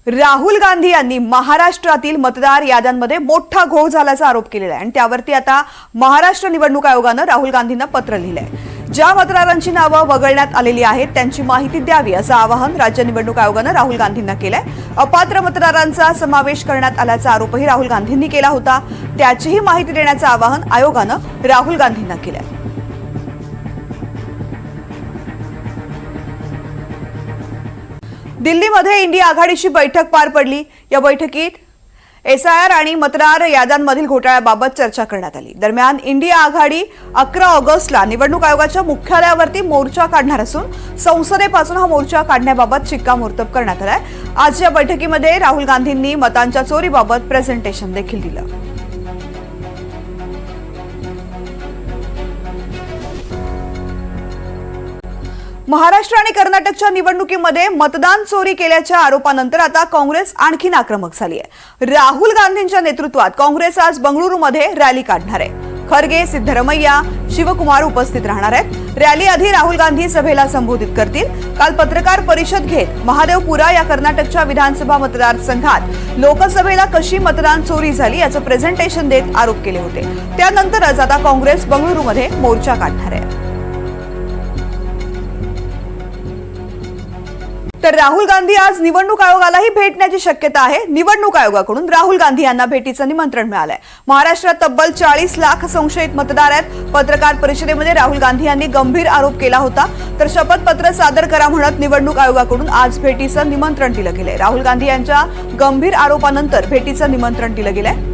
राहुल गांधी यांनी महाराष्ट्रातील मतदार याद्यांमध्ये मोठा घोळ झाल्याचा आरोप केलेला आहे आणि त्यावरती आता महाराष्ट्र निवडणूक आयोगानं राहुल गांधींना पत्र लिहिलंय। ज्या मतदारांची नावं वगळण्यात आलेली आहेत त्यांची माहिती द्यावी असं आवाहन राज्य निवडणूक आयोगानं राहुल गांधींना केलंय। अपात्र मतदारांचा समावेश करण्यात आल्याचा आरोपही राहुल गांधींनी केला होता। त्याचीही माहिती देण्याचं आवाहन आयोगानं राहुल गांधींना केलंय। दिल्लीमध्ये इंडिया आघाडीची बैठक पार पडली। या बैठकीत एसआयआर आणि मतदार याद्यांमधील घोटाळ्याबाबत चर्चा करण्यात आली। दरम्यान इंडिया आघाडी 11 ऑगस्टला निवडणूक आयोगाच्या मुख्यालयावरती मोर्चा काढणार असून संसदेपासून हा मोर्चा काढण्याबाबत शिक्कामोर्तब करण्यात आलाय। आज या बैठकीमध्ये राहुल गांधींनी मतांच्या चोरीबाबत प्रेझेंटेशन देखील दिलं। महाराष्ट्र आणि कर्नाटकच्या निवडणुकीमध्ये मतदान चोरी केल्याच्या आरोपानंतर आता काँग्रेस आणखीन आक्रमक झाली आहे। राहुल गांधींच्या नेतृत्वात काँग्रेस आज बंगळुरूमध्ये रॅली काढणार आहे। खरगे, सिद्धरमैया, शिवकुमार उपस्थित राहणार आहेत। रॅली आधी राहुल गांधी सभेला संबोधित करतील। काल पत्रकार परिषद घेत महादेवपुरा या कर्नाटकच्या विधानसभा मतदारसंघात लोकसभेला कशी मतदान चोरी झाली याचं प्रेझेंटेशन देत आरोप केले होते। त्यानंतरच आता काँग्रेस बंगळुरूमध्ये मोर्चा काढणार आहे। तर राहुल गांधी आज निवडणूक आयोगालाही भेटण्याची शक्यता आहे। निवडणूक आयोगाकडून राहुल गांधी यांना भेटीचं निमंत्रण मिळालंय। महाराष्ट्रात तब्बल 40 लाख संशयित मतदार आहेत। पत्रकार परिषदेमध्ये राहुल गांधी यांनी गंभीर आरोप केला होता। तर शपथपत्र सादर करा म्हणत निवडणूक आयोगाकडून आज भेटीचं निमंत्रण दिलं गेलंय। राहुल गांधी यांच्या गंभीर आरोपानंतर भेटीचं निमंत्रण दिलं गेलंय।